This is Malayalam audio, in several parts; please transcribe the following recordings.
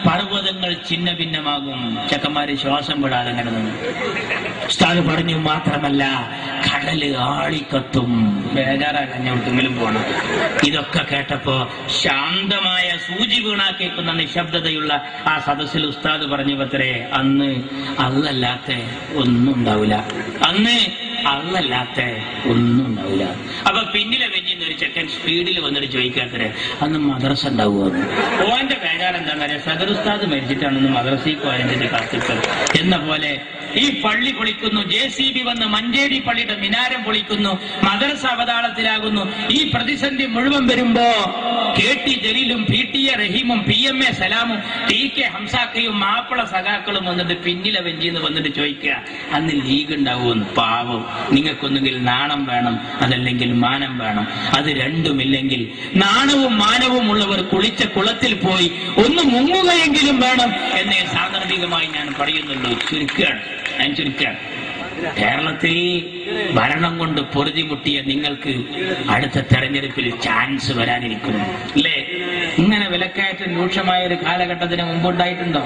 പർവ്വതങ്ങൾ ഛിന്ന ഭിന്നമാകും. ചെക്കന്മാര് ശ്വാസം വിടാതെ അങ്ങനെ നിന്ന്. ഉസ്താദ് പറഞ്ഞു മാത്രമല്ല കടല് ആളിക്കത്തും. ബേജാറാകാൻ എവിടെയെങ്കിലും പോണം. ഇതൊക്കെ കേട്ടപ്പോ ശാന്തമായ സൂചി വീണാ കേൾക്കുന്ന നിശബ്ദതയുള്ള ആ സദസ്സിൽ ഉസ്താദ് പറഞ്ഞു പത്രേ, അന്ന് അല്ലല്ലാത്ത ഒന്നും ഉണ്ടാവില്ല, അന്ന് അല്ലല്ലാത്ത ഒന്നും ഉണ്ടാവില്ല. അപ്പൊ പിന്നിലെ വെഞ്ചിന്ന് ഒരു ചെക്കൻ സ്പീഡിൽ വന്നിട്ട് ചോദിക്കാത്തരെ അന്ന് മദ്രസ ഉണ്ടാവുമെന്ന്. ഓന്റെ ബേജാർ എന്താണെന്ന് പറയാ, സദർ ഉസ്താദ് മരിച്ചിട്ടാണെന്ന് മദ്രസയിൽ പോയതിന്റെ കാത്തിട്ടത് എന്ന പോലെ ഈ പള്ളി പൊളിക്കുന്നു, JCB വന്ന് മഞ്ചേരി പള്ളിയുടെ മിനാരം പൊളിക്കുന്നു, മദ്രസ അവതാളത്തിലാകുന്നു. ഈ പ്രതിസന്ധി മുഴുവൻ വരുമ്പോ KT ജലീലും PTA റഹീമും PMA സലാമും TK ഹംസാക്കയും Mappila സഖാക്കളും വന്നിട്ട് പിന്നിലെ വെഞ്ചിന്ന് വന്നിട്ട് ചോദിക്കുക അന്ന് ലീഗ് ഉണ്ടാവുമെന്ന്. പാവം, നിങ്ങൾക്കൊന്നുകിൽ നാണം വേണം, അതല്ലെങ്കിൽ മാനം വേണം. അത് രണ്ടുമില്ലെങ്കിൽ നാണവും മാനവും ഉള്ളവർ കുളിച്ച കുളത്തിൽ പോയി ഒന്ന് മുങ്ങുകയെങ്കിലും വേണം എന്നേ സാന്ദർഭികമായി ഞാൻ പറയുന്നുള്ളൂ. ഞാൻ ചുരുക്കുകയാണ്. കേരളത്തിൽ ഭരണം കൊണ്ട് പൊറുതിമുട്ടിയ നിങ്ങൾക്ക് അടുത്ത തെരഞ്ഞെടുപ്പിൽ ചാൻസ് വരാനിരിക്കുന്നു അല്ലേ? ഇങ്ങനെ വിലക്കയറ്റം രൂക്ഷമായ ഒരു കാലഘട്ടത്തിന് മുമ്പുണ്ടായിട്ടുണ്ടോ?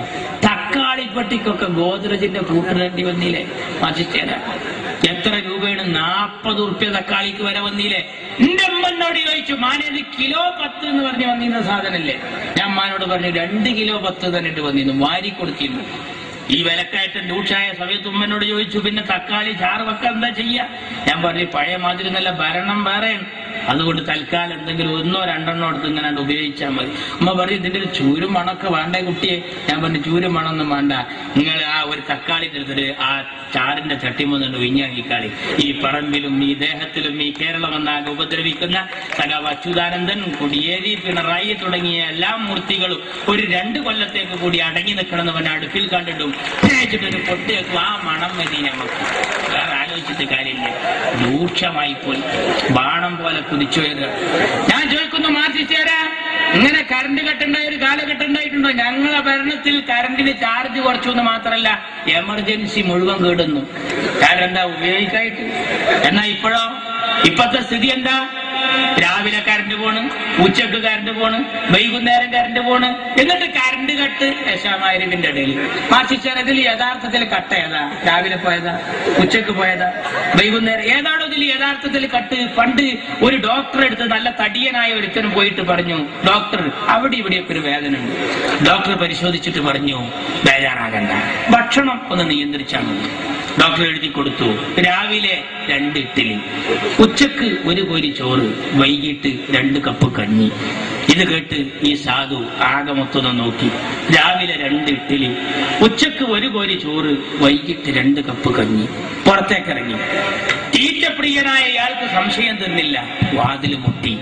തക്കാളിപ്പെട്ടിക്കൊക്കെ ഗോദ്രജിന്റെ കൂട്ടിടേണ്ടി വന്നില്ലേ? മാറ്റിച്ചേര എത്ര രൂപയാണ്? 40 ഉറുപ്പ്യ തക്കാളിക്ക് വരെ വന്നില്ലേ? എന്റെ അമ്മനോട് ചോദിച്ചു, മാനേത് കിലോ 10 എന്ന് പറഞ്ഞ് വന്നിരുന്ന സാധനല്ലേ? ഞാൻ അമ്മാനോട് പറഞ്ഞു 2 കിലോ 10 തന്നെ വന്നിരുന്നു, വാരി കൊടുത്തിരുന്നു. ഈ വിലക്കയറ്റം രൂക്ഷമായ സമയത്ത് ഉമ്മനോട് ചോദിച്ചു, പിന്നെ തക്കാളി ചാറ് വെക്കാൻ എന്താ ചെയ്യാ? ഞാൻ പറഞ്ഞു പഴയ മാതിരി നല്ല ഭരണം വേറെയാണ്, അതുകൊണ്ട് തൽക്കാലം എന്തെങ്കിലും 1 or 2 എടുത്ത് ഇങ്ങനെ ഉപയോഗിച്ചാൽ മതി. ഉമ്മ പറയും ഇതിന്റെ ഒരു ചൂരും മണൊക്കെ വേണ്ടേ കുട്ടിയെ? ഞാൻ പറഞ്ഞു ചൂരും മണൊന്നും വേണ്ട, നിങ്ങൾ ആ ഒരു തക്കാളി എടുത്തിട്ട് ആ ചാറിന്റെ ചട്ടിമൊന്നുണ്ട് വിഞ്ഞാങ്ങിക്കാളി. ഈ പറമ്പിലും ഈ ദേഹത്തിലും ഈ കേരളം എന്നാകെ ഉപദ്രവിക്കുന്ന സഖാവ് അച്യുതാനന്ദൻ, കൊടിയേരി, പിണറായി തുടങ്ങിയ എല്ലാ മൂർത്തികളും ഒരു 2 കൊല്ലത്തേക്ക് കൂടി അടങ്ങി നിൽക്കണമെന്ന് പറഞ്ഞ അടുപ്പിൽ കണ്ടിട്ടും തേച്ചിട്ടൊരു പൊട്ടി വെക്കും. ആ മണം മതി നമുക്ക്, വേറെ ആലോചിച്ചിട്ട് കാര്യമില്ല. രൂക്ഷമായി പോയി, ബാണം പോലെ കുതിച്ചു വരിക. ഞാൻ ചോദിക്കുന്നു, മാറ്റിച്ചേരാ ഇങ്ങനെ കറണ്ട് കട്ടുണ്ടായ ഒരു കാലഘട്ടം ഉണ്ടായിട്ടുണ്ടോ? ഞങ്ങളെ ഭരണത്തിൽ കറണ്ടിന് ചാർജ് കുറച്ചു എന്ന് മാത്രമല്ല എമർജൻസി മുഴുവൻ കേടുന്നു. കാരണം എന്താ? ഉപയോഗിക്കായിട്ട്. എന്നാ ഇപ്പോഴത്തെ സ്ഥിതി എന്താ? രാവിലെ കറണ്ട് പോണ്, ഉച്ചക്ക് കറണ്ട് പോണ്, വൈകുന്നേരം കറണ്ട് പോണ്, എന്നിട്ട് കറണ്ട് കട്ട് യശാമാരിന്റെ ഇടയിൽ. മാറ്റിച്ചാൽ ഇതിൽ യഥാർത്ഥത്തിൽ കട്ട് ഏതാ? രാവിലെ പോയതാ, ഉച്ചക്ക് പോയതാ, വൈകുന്നേരം ഏതാണോ ഇതിൽ യഥാർത്ഥത്തിൽ കട്ട്? പണ്ട് ഒരു ഡോക്ടറെ അടുത്ത് നല്ല തടിയനായ ഒരുത്തനും പോയിട്ട് പറഞ്ഞു, ഡോക്ടർ അവിടെ ഇവിടെയൊക്കെ ഒരു വേദന ഉണ്ട്. ഡോക്ടർ പരിശോധിച്ചിട്ട് പറഞ്ഞു, ബേജാറാകണ്ട, ഭക്ഷണം ഒന്ന് നിയന്ത്രിച്ചാൽ മതി. ഡോക്ടർ എഴുതി കൊടുത്തു, രാവിലെ 2 ഇഡ്ഡലി, ഉച്ചക്ക് 1 കോരി ചോറ്, വൈകിട്ട് 2 കപ്പ് കഞ്ഞി. ഇത് കേട്ട് ഈ സാധു ആകെ മൊത്തം നോക്കി. രാവിലെ 2 ഇഡ്ഡലി, ഉച്ചക്ക് 1 കോരി ചോറ്, വൈകിട്ട് 2 കപ്പ് കഞ്ഞി. പുറത്തേക്കിറങ്ങി. തീറ്റപ്രിയനായ ഇയാൾക്ക് സംശയം തീർന്നില്ല. വാതിൽ മുട്ടി.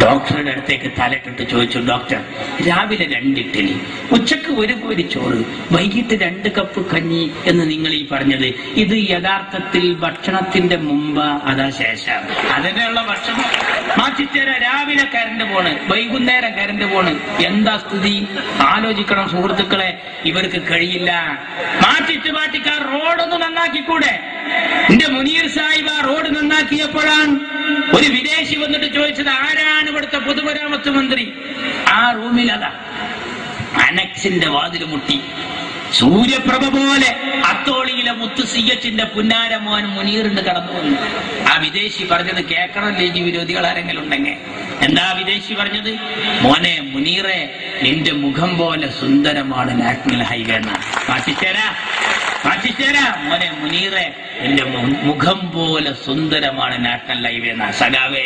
ഡോക്ടറുടെ അടുത്തേക്ക് തലട്ടിട്ട് ചോദിച്ചു, ഡോക്ടർ രാവിലെ 2 ഇഡ്ഡലി, ഉച്ചക്ക് 1 കോരി ചോറ്, വൈകിട്ട് 2 കപ്പ് കഞ്ഞി എന്ന് നിങ്ങൾ ഈ പറഞ്ഞത്, ഇത് യഥാർത്ഥത്തിൽ ഭക്ഷണത്തിന്റെ മുമ്പ് അതാ ശേഷം? അതിനുള്ള ഭക്ഷണം മാറ്റിത്തരാ. രാവിലെ കറണ്ട് പോണ്, വൈകുന്നേരം കറണ്ട് പോണ്. എന്താ സ്ഥിതി? ആലോചിക്കണം സുഹൃത്തുക്കളെ. ഇവർക്ക് കഴിയില്ല. മാറ്റിക്കാർ റോഡൊന്ന് നന്നാക്കിക്കൂടെ? എന്റെ മുനീർ സാഹിബ് ആ റോഡ് നന്നാക്കിയപ്പോഴാണ് ഒരു വിദേശി വന്നിട്ട് ചോദിച്ചത്, ആരാണ് ഇവിടുത്തെ പൊതുമരാമത്ത് മന്ത്രി? ആ റൂമിൽ അതാ അനക്സിന്റെ വാതിൽ മുട്ടി. സൂര്യപ്രഭ പോലെ അത്തോളിയിലെ മുത്തു സിയച്ചിന്റെ പുന്നാര മോൻ മുനീറിന് കടന്നു വന്നു. ആ വിദേശി പറഞ്ഞത് കേൾക്കണം ലീഗ് വിരോധികൾ ആരെങ്കിലും ഉണ്ടെങ്കിൽ. എന്താ വിദേശി പറഞ്ഞത്? മോനെ മുനീറെ, നിന്റെ മുഖം പോലെ സുന്ദരമാണ് നാഷണൽ ഹൈവേ എന്നാ. മാറ്റിച്ചേരാ മോനെ മുനീറെ, എന്റെ മുഖം പോലെ സുന്ദരമാണ് നാഷണൽ ഹൈവേ എന്നാ. സഖാവേ,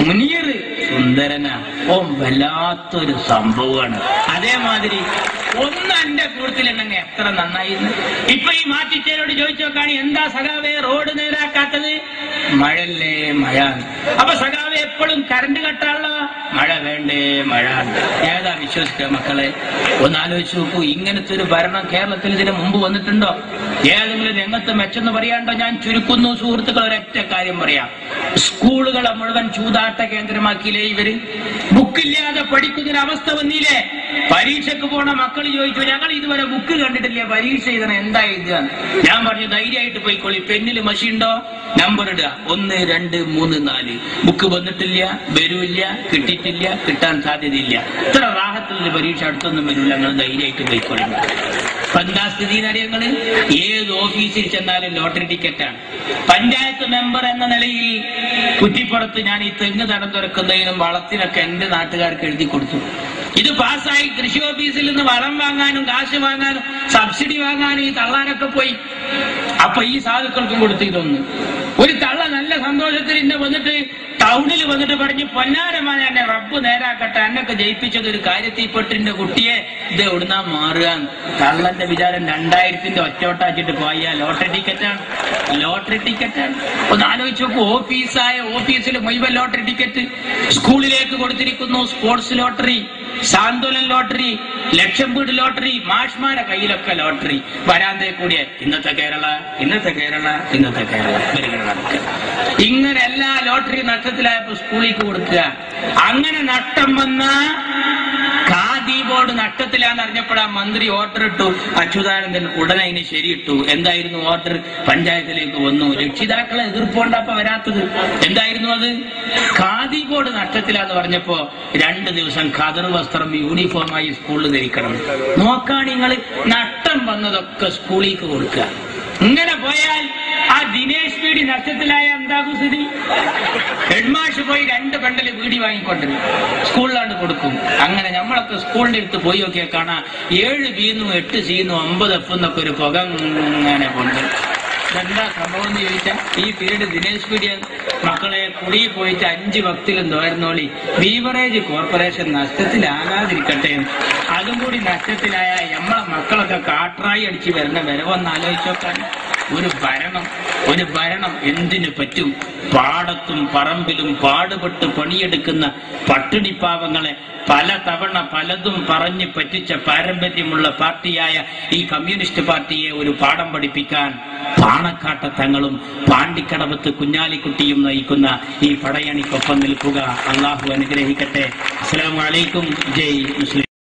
മുനീർ സുന്ദരനാ, ഓ വല്ലാത്തൊരു സംഭവമാണ്. അതേമാതിരി ഒന്ന് എന്റെ കൂട്ടത്തിലുണ്ടെങ്കിൽ എത്ര നന്നായിരുന്നു. ഇപ്പൊ ഈ മാറ്റിച്ചേരോട് ചോദിച്ചു നോക്കാണ്, എന്താ സഖാവേ റോഡ് നേരാക്കാത്തത്? മഴല്ലേ, മഴ. അപ്പൊ സഖാവേ എപ്പോഴും കറണ്ട് കട്ടാണല്ലോ. മഴ വേണ്ടേ, മഴ. ഏതാ വിശ്വസിക്കുക മക്കളെ? ഒന്ന് ആലോചിച്ച് നോക്കൂ. ഇങ്ങനത്തെ ഒരു ഭരണം കേരളത്തിൽ ഇതിന് മുമ്പ് വന്നിട്ടുണ്ടോ? ഏതെങ്കിലും രംഗത്ത് മെച്ചെന്ന് പറയാണ്ടോ? ഞാൻ ചുരുക്കുന്നു സുഹൃത്തുക്കൾ, ഒരൊറ്റ കാര്യം പറയാം. സ്കൂളുകളെ മുഴുവൻ ചൂതാട്ട കേന്ദ്രമാക്കിയില്ലേ ഇവര്? ബുക്കില്ലാതെ പഠിക്കുന്നൊരവസ്ഥ വന്നില്ലേ? പരീക്ഷക്ക് പോണ മക്കൾ ചോദിച്ചു, ഞങ്ങൾ ഇതുവരെ ബുക്ക് കണ്ടിട്ടില്ല, പരീക്ഷ എഴുതണം, എന്താ എഴുതുക? ഞാൻ പറഞ്ഞു, ധൈര്യമായിട്ട് പോയിക്കോളി, പെന്നിൽ മഷി ഉണ്ടോ, നമ്പർ ഇടുക, 1 2 3 4. ബുക്ക് വന്നിട്ടില്ല, വരൂല്ല, കിട്ടിയിട്ടില്ല, കിട്ടാൻ സാധ്യതയില്ല. ഇത്ര റാഹത്തിൽ പരീക്ഷ അടുത്തൊന്നും വരില്ല, ഞങ്ങൾ ധൈര്യമായിട്ട് പോയിക്കോളി. എന്താ സ്ഥിതി അറിയങ്ങള്? ഏത് ഓഫീസിൽ ചെന്നാലും ലോട്ടറി ടിക്കറ്റാണ്. പഞ്ചായത്ത് മെമ്പർ എന്ന നിലയിൽ കുറ്റിപ്പുറത്ത് ഞാൻ ഈ തെങ്ങ് തടം തുറക്കുന്നതിനും വളത്തിനൊക്കെ എന്റെ നാട്ടുകാർക്ക് എഴുതി കൊടുത്തു. ഇത് പാസ്സായി കൃഷി ഓഫീസിൽ നിന്ന് വളം വാങ്ങാനും കാശ് വാങ്ങാനും സബ്സിഡി വാങ്ങാനും ഈ തള്ളാനൊക്കെ പോയി. അപ്പൊ ഈ സാധുക്കൾക്കും കൊടുത്തു. ഇതൊന്ന് ഒരു തള്ള നല്ല സന്തോഷത്തിൽ ഇന്നെ വന്നിട്ട് ടൗണിൽ വന്നിട്ട് പറഞ്ഞു, പൊന്നാരമായ എന്നെ റബ്ബ് നേരാക്കട്ടെ, എന്നൊക്കെ ജയിപ്പിച്ചത് ഒരു കാര്യത്തിൽപ്പെട്ടിന്റെ കുട്ടിയെ ഇത് എവിടുന്നാ മാറുക. തള്ളന്റെ വിചാരം 2000-ന്റെ ഒറ്റോട്ടാച്ചിട്ട് പോയ ലോട്ടറി ടിക്കറ്റാണ്. ലോട്ടറി ടിക്കറ്റാണ്. ഒന്ന് ആലോചിച്ച് നോക്കൂ. ഓഫീസിൽ മുഴുവൻ ലോട്ടറി ടിക്കറ്റ്. സ്കൂളിലേക്ക് കൊടുത്തിരിക്കുന്നു സ്പോർട്സ് ലോട്ടറി, സാന്ത്വനം ലോട്ടറി, ലക്ഷം വീട് ലോട്ടറി, മാഷ്മാരെ കയ്യിലൊക്കെ ലോട്ടറി. വരാന്തേ കൂടിയ ഇന്നത്തെ കേരള, ഇന്നത്തെ കേരള, ഇന്നത്തെ കേരള. ഇങ്ങനെ എല്ലാ ലോട്ടറി നഷ്ടത്തിലായപ്പോ സ്കൂളിലേക്ക് കൊടുക്കുക. അങ്ങനെ നഷ്ടം വന്ന ഖാദി ബോർഡ് നഷ്ടത്തിലാന്ന് അറിഞ്ഞപ്പോഴാ മന്ത്രി ഓർഡർ ഇട്ടു. അച്യുതാനന്ദൻ ഉടനെ അതിന് ശരിയിട്ടു. എന്തായിരുന്നു ഓർഡർ? പഞ്ചായത്തിലേക്ക് വന്നു. രക്ഷിതാക്കളെ എതിർപ്പുകൊണ്ടപ്പോ വരാത്തത്. എന്തായിരുന്നു അത്? ഖാദി ബോർഡ് നഷ്ടത്തിലാന്ന് പറഞ്ഞപ്പോ 2 ദിവസം ഖദർ വസ്ത്രം യൂണിഫോമായി സ്കൂളിൽ ധരിക്കണം. നോക്കാൻ നിങ്ങൾ നഷ്ടം വന്നതൊക്കെ സ്കൂളിലേക്ക് കൊടുക്കുക. ഇങ്ങനെ പോയാൽ ആ ദിനേശ് വീടി നഷ്ടത്തിലായ എന്താകും സ്ഥിതി? ഹെഡ്മാഷ് പോയി 2 ബണ്ടല് വീടി വാങ്ങിക്കൊണ്ടിരും, സ്കൂളിലാണ്ട് കൊടുക്കും. അങ്ങനെ നമ്മളൊക്കെ സ്കൂളിന്റെ അടുത്ത് പോയി നോക്കിയാൽ കാണാം 7 ബിന്നും 8 സിന്നും 9 എഫ് എന്നൊക്കെ ഒരു പുക ഇങ്ങനെ കൊണ്ട്. എന്താ സംഭവം എന്ന് ചോദിച്ചാൽ ഈ പീരീഡ് ദിനേശ് പീഡിയ മക്കളെ കുടിയിൽ പോയിട്ട് 5 വക്തിലും തോരുന്നോളി. Beverage corporation നഷ്ടത്തിലാകാതിരിക്കട്ടെ. അതും കൂടി നഷ്ടത്തിലായ നമ്മളെ മക്കളൊക്കെ കാട്രായി അടിച്ച് വരുന്ന വരവൊന്ന് ആലോചിച്ചോക്കാൻ. ഒരു ഭരണം എന്തിനു പറ്റും? പാടത്തും പറമ്പിലും പാടുപെട്ട് പണിയെടുക്കുന്ന പട്ടിണിപ്പാവങ്ങളെ പല തവണ പലതും പറഞ്ഞ് പറ്റിച്ച പാരമ്പര്യമുള്ള പാർട്ടിയായ ഈ കമ്മ്യൂണിസ്റ്റ് പാർട്ടിയെ ഒരു പാഠം പഠിപ്പിക്കാൻ പാണക്കാട്ട തങ്ങളും പാണ്ടിക്കടവത്ത് കുഞ്ഞാലിക്കുട്ടിയും നയിക്കുന്ന ഈ പടയണിക്കൊപ്പം നിൽക്കുക. അള്ളാഹു അനുഗ്രഹിക്കട്ടെ. അസ്സലാമു അലൈക്കും. ജയ് മുസ്ലിം.